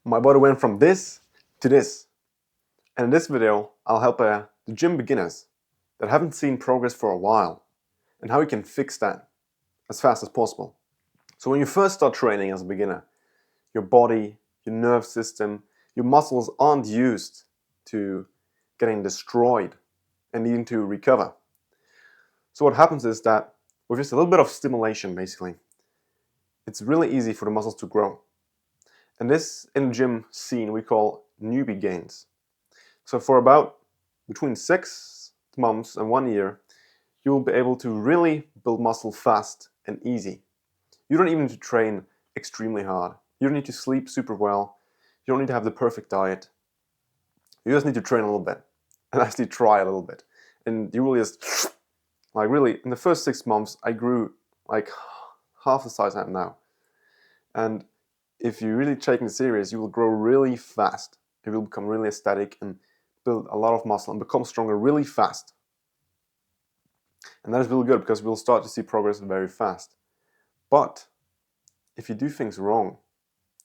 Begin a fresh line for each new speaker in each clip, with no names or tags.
My body went from this to this. And in this video, I'll help the gym beginners that haven't seen progress for a while and how you can fix that as fast as possible. So when you first start training as a beginner, your body, your nerve system, your muscles aren't used to getting destroyed and needing to recover. So what happens is that with just a little bit of stimulation, basically, it's really easy for the muscles to grow. And this in the gym scene we call newbie gains. So for about between 6 months and 1 year, you will be able to really build muscle fast and easy. You don't even need to train extremely hard. You don't need to sleep super well. You don't need to have the perfect diet. You just need to train a little bit and actually try a little bit. And you really just, really, in the first 6 months, I grew like half the size I am now. And if you really take it serious, you will grow really fast. You will become really aesthetic and build a lot of muscle and become stronger really fast. And that is really good because we'll start to see progress very fast. But if you do things wrong,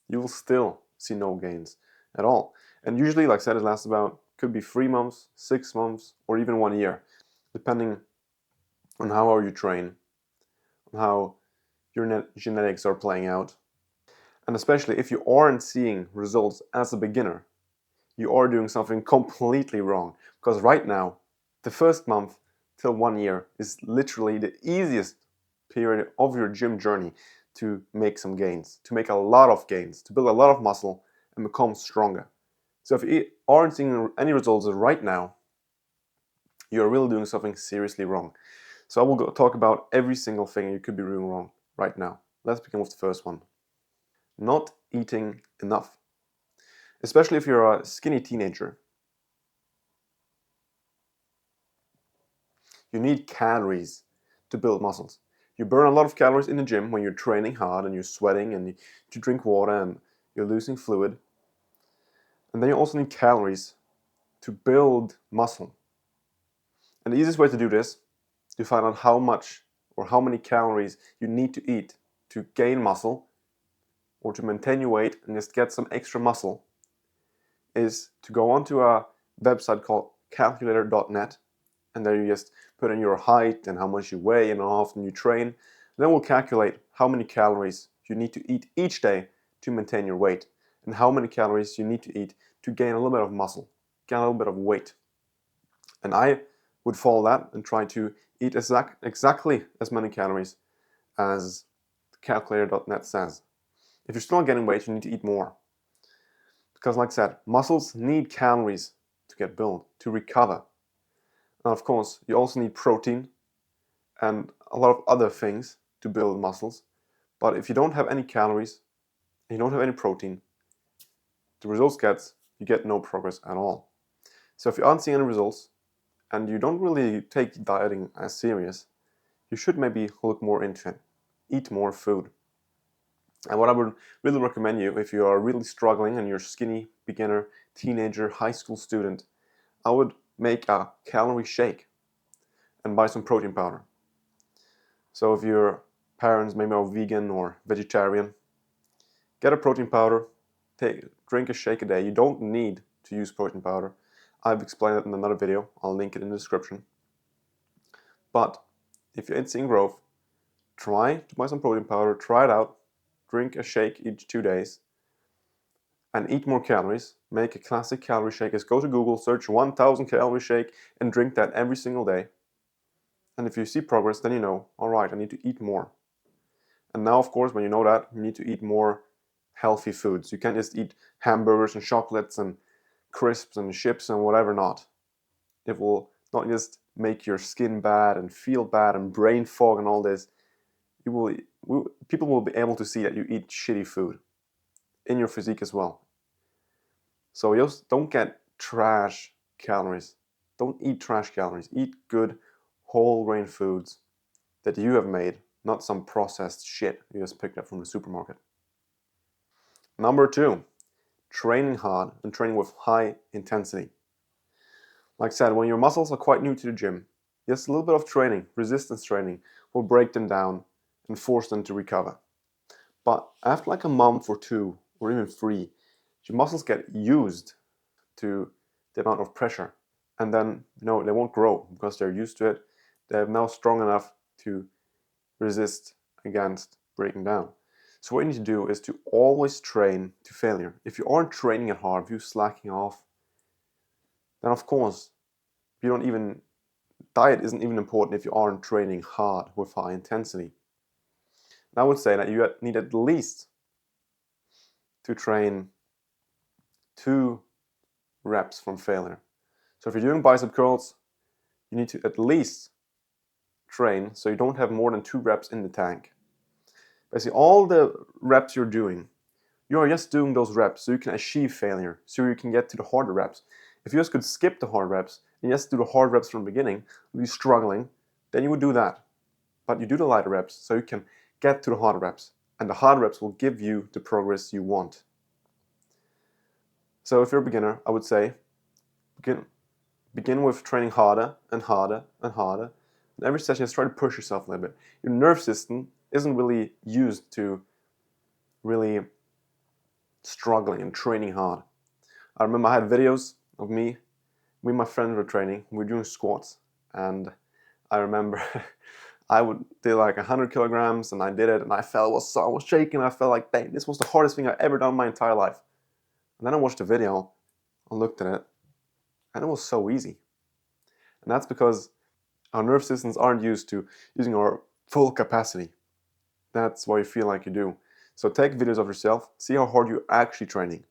you will still see no gains at all. And usually, like I said, it lasts about, could be 3 months, 6 months, or even 1 year, depending on how hard you train, on how your genetics are playing out. And especially if you aren't seeing results as a beginner, you are doing something completely wrong. Because right now, the first month till 1 year is literally the easiest period of your gym journey to make some gains, to make a lot of gains, to build a lot of muscle and become stronger. So if you aren't seeing any results right now, you're really doing something seriously wrong. So I will talk about every single thing you could be doing wrong right now. Let's begin with the first one. Not eating enough. Especially if you're a skinny teenager. You need calories to build muscles. You burn a lot of calories in the gym when you're training hard and you're sweating and you drink water and you're losing fluid. And then you also need calories to build muscle. And the easiest way to do this, to find out how much or how many calories you need to eat to gain muscle or to maintain your weight and just get some extra muscle, is to go onto a website called calculator.net, and there you just put in your height and how much you weigh and how often you train. And then we'll calculate how many calories you need to eat each day to maintain your weight and how many calories you need to eat to gain a little bit of muscle, gain a little bit of weight. And I would follow that and try to eat exactly as many calories as calculator.net says. If you're still not getting weight, you need to eat more. Because like I said, muscles need calories to get built, to recover. And of course, you also need protein and a lot of other things to build muscles. But if you don't have any calories and you don't have any protein, the results you get no progress at all. So if you aren't seeing any results and you don't really take dieting as serious, you should maybe look more into it. Eat more food. And what I would really recommend you, if you are really struggling and you're a skinny, beginner, teenager, high school student, I would make a calorie shake and buy some protein powder. So if your parents maybe are vegan or vegetarian, get a protein powder, drink a shake a day. You don't need to use protein powder. I've explained it in another video. I'll link it in the description. But if you're ain't seeing growth, try to buy some protein powder, try it out, drink a shake each 2 days, and eat more calories. Make a classic calorie shake. Just go to Google, search 1000 calorie shake, and drink that every single day. And if you see progress, then you know, all right, I need to eat more. And now, of course, when you know that, you need to eat more healthy foods. You can't just eat hamburgers and chocolates and crisps and chips and whatever not. It will not just make your skin bad and feel bad and brain fog and all this. People will be able to see that you eat shitty food in your physique as well. So just don't get trash calories. Don't eat trash calories. Eat good whole grain foods that you have made, not some processed shit you just picked up from the supermarket. Number 2, training hard and training with high intensity. Like I said, when your muscles are quite new to the gym, just a little bit of training, resistance training, will break them down and force them to recover. But after like a month or 2 or even 3, your muscles get used to the amount of pressure, and then they won't grow because they're used to it. They're now strong enough to resist against breaking down. So what you need to do is to always train to failure. If you aren't training it hard, if you're slacking off, then of course diet isn't even important if you aren't training hard with high intensity. And I would say that you need at least to train 2 reps from failure. So if you're doing bicep curls, you need to at least train so you don't have more than 2 reps in the tank. Basically, all the reps you're doing, you are just doing those reps so you can achieve failure, so you can get to the harder reps. If you just could skip the hard reps and just do the hard reps from the beginning, you'd be struggling, then you would do that. But you do the lighter reps so you can get to the harder reps, and the harder reps will give you the progress you want. So if you're a beginner, I would say begin with training harder and harder and harder. And every session, just try to push yourself a little bit. Your nerve system isn't really used to really struggling and training hard. I remember I had videos of me and my friends were training. We were doing squats, and I remember I would do like 100 kilograms, and I did it, and I was shaking. I felt like, dang, this was the hardest thing I've ever done in my entire life. And then I watched the video, I looked at it, and it was so easy. And that's because our nerve systems aren't used to using our full capacity. That's why you feel like you do. So take videos of yourself, see how hard you're actually training.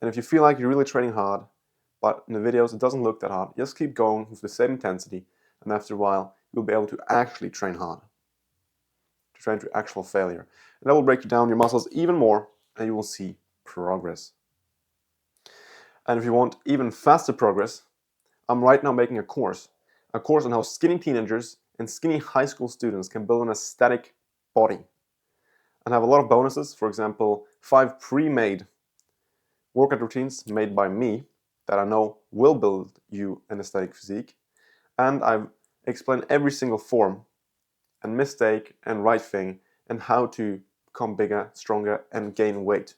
And if you feel like you're really training hard, but in the videos it doesn't look that hard, just keep going with the same intensity, and after a while you'll be able to actually train hard, to train to actual failure. And that will break down your muscles even more, and you will see progress. And if you want even faster progress, I'm right now making a course on how skinny teenagers and skinny high school students can build an aesthetic body. And I have a lot of bonuses, for example, 5 pre-made workout routines made by me that I know will build you an aesthetic physique. And I've explained every single form and mistake and right thing and how to become bigger, stronger, and gain weight.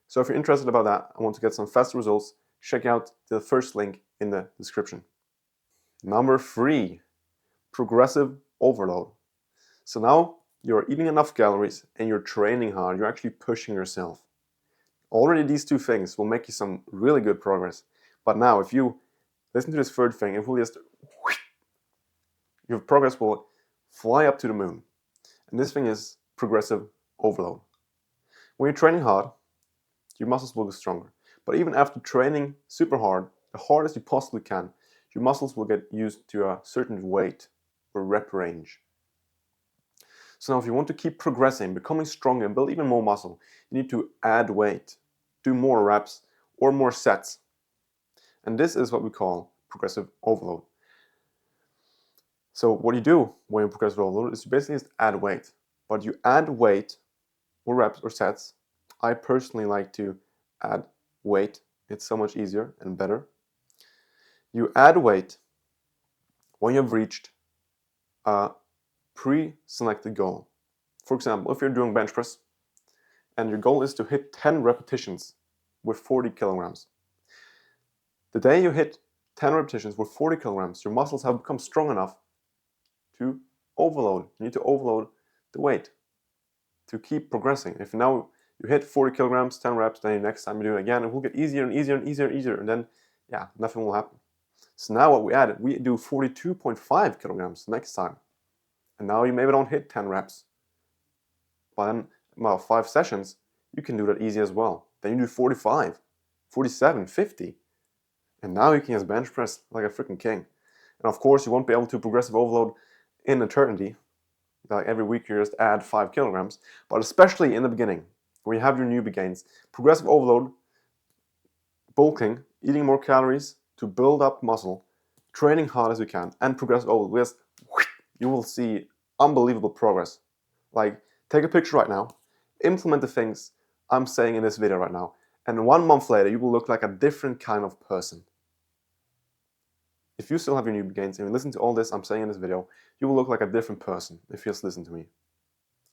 So if you're interested about that, I want to get some faster results, check out the first link in the description. Number 3, progressive overload. So now you're eating enough calories and you're training hard, you're actually pushing yourself. Already these 2 things will make you some really good progress. But now if you listen to this third thing, it will just, your progress will fly up to the moon. And this thing is progressive overload. When you're training hard, your muscles will get stronger. But even after training super hard, the hardest you possibly can, your muscles will get used to a certain weight or rep range. So now if you want to keep progressing, becoming stronger, and build even more muscle, you need to add weight, do more reps or more sets. And this is what we call progressive overload. So what you do when you progressive overload is you basically just add weight. But you add weight or reps or sets. I personally like to add weight. It's so much easier and better. You add weight when you've reached a pre-selected goal. For example, if you're doing bench press and your goal is to hit 10 repetitions with 40 kilograms. The day you hit 10 repetitions with 40 kilograms, your muscles have become strong enough to overload. You need to overload the weight to keep progressing. If now you hit 40 kilograms, 10 reps, then next time you do it again, it will get easier and easier and easier and easier, and then, yeah, nothing will happen. So now what we added, we do 42.5 kilograms next time. And now you maybe don't hit 10 reps. But then, 5 sessions, you can do that easy as well. Then you do 45, 47, 50. And now you can just bench press like a freaking king. And of course, you won't be able to progressive overload in eternity. Like every week you just add 5 kilograms. But especially in the beginning, when you have your newbie gains, progressive overload, bulking, eating more calories to build up muscle, training hard as you can, and progressive overload, you will see unbelievable progress. Like, take a picture right now, implement the things I'm saying in this video right now, and 1 month later you will look like a different kind of person. If you still have your newbie gains and you listen to all this I'm saying in this video, you will look like a different person if you just listen to me.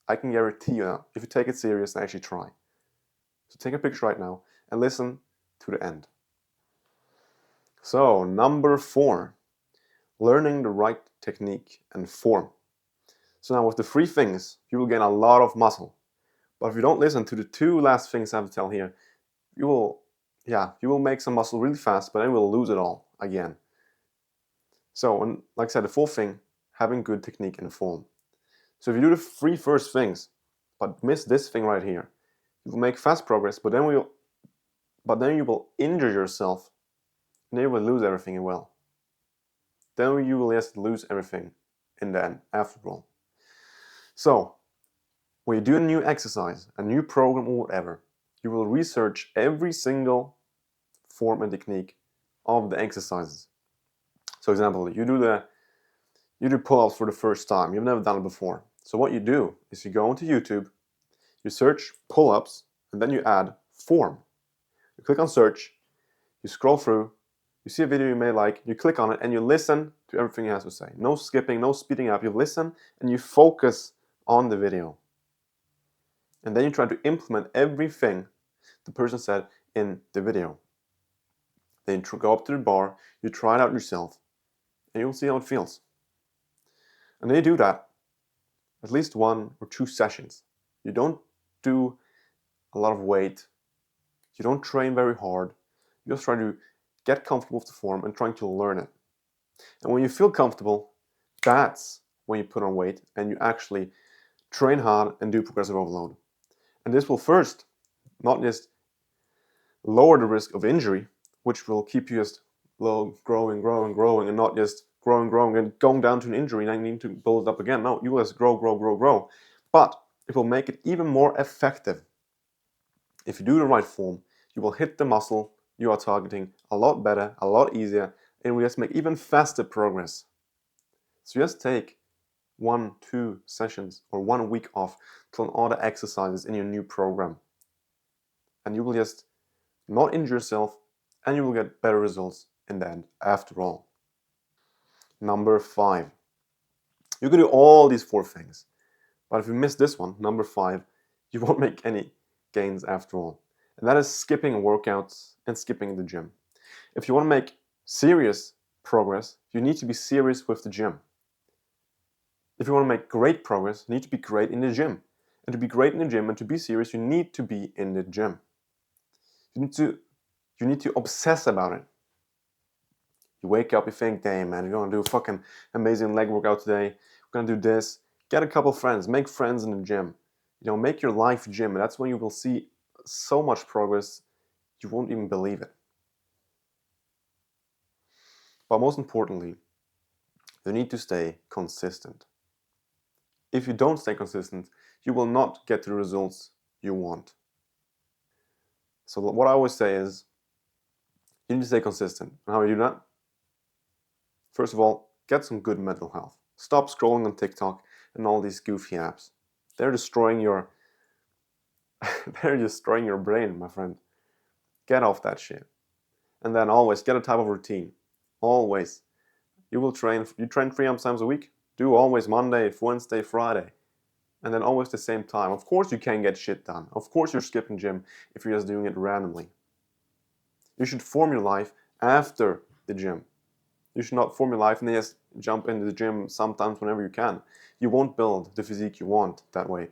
I can guarantee you that if you take it serious and actually try. So take a picture right now and listen to the end. So, number 4, learning the right technique and form. So now with the 3 things, you will gain a lot of muscle. But if you don't listen to the 2 last things I have to tell here, you will make some muscle really fast, but then you will lose it all again. So, and like I said, the 4th thing, having good technique and form. So if you do the 3 first things, but miss this thing right here, you will make fast progress, but then you will injure yourself, and then you will lose everything as well. Then you will just lose everything in the end, after all. So, when you do a new exercise, a new program or whatever, you will research every single form and technique of the exercises. So example, you do pull-ups for the first time. You've never done it before. So what you do is you go onto YouTube, you search pull-ups, and then you add form. You click on search, you scroll through, you see a video you may like, you click on it, and you listen to everything it has to say. No skipping, no speeding up. You listen and you focus on the video. And then you try to implement everything the person said in the video. Then you go up to the bar, you try it out yourself, and you'll see how it feels. And then you do that at least 1 or 2 sessions. You don't do a lot of weight. You don't train very hard. You just try to get comfortable with the form and trying to learn it. And when you feel comfortable, that's when you put on weight and you actually train hard and do progressive overload. And this will first not just lower the risk of injury, which will keep you just growing, and not just growing and going down to an injury and I need to build it up again. No, you will just grow. But it will make it even more effective. If you do the right form, you will hit the muscle you are targeting a lot better, a lot easier, and we just make even faster progress. So just take 1, 2 sessions or 1 week off to learn all the exercises in your new program. And you will just not injure yourself and you will get better results in the end after all. Number 5. You can do all these 4 things, but if you miss this one, number 5, you won't make any gains after all. And that is skipping workouts and skipping the gym. If you want to make serious progress, you need to be serious with the gym. If you want to make great progress, you need to be great in the gym. And to be great in the gym and to be serious, you need to be in the gym. You need to obsess about it. You wake up, you think, damn man, you're gonna do a fucking amazing leg workout today. We're gonna do this. Get a couple friends, make friends in the gym. Make your life gym, and that's when you will see so much progress, you won't even believe it. But most importantly, you need to stay consistent. If you don't stay consistent, you will not get the results you want. So what I always say is, you need to stay consistent. And how do you do that? First of all, get some good mental health. Stop scrolling on TikTok and all these goofy apps. They're destroying your brain, my friend. Get off that shit. And then always get a type of routine. Always. You train 3 times a week. Do always Monday, Wednesday, Friday. And then always the same time. Of course you can get shit done. Of course you're skipping gym if you're just doing it randomly. You should form your life after the gym. You should not form your life and then just jump into the gym sometimes whenever you can. You won't build the physique you want that way.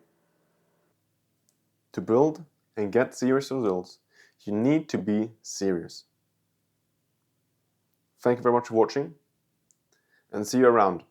To build and get serious results, you need to be serious. Thank you very much for watching, and see you around.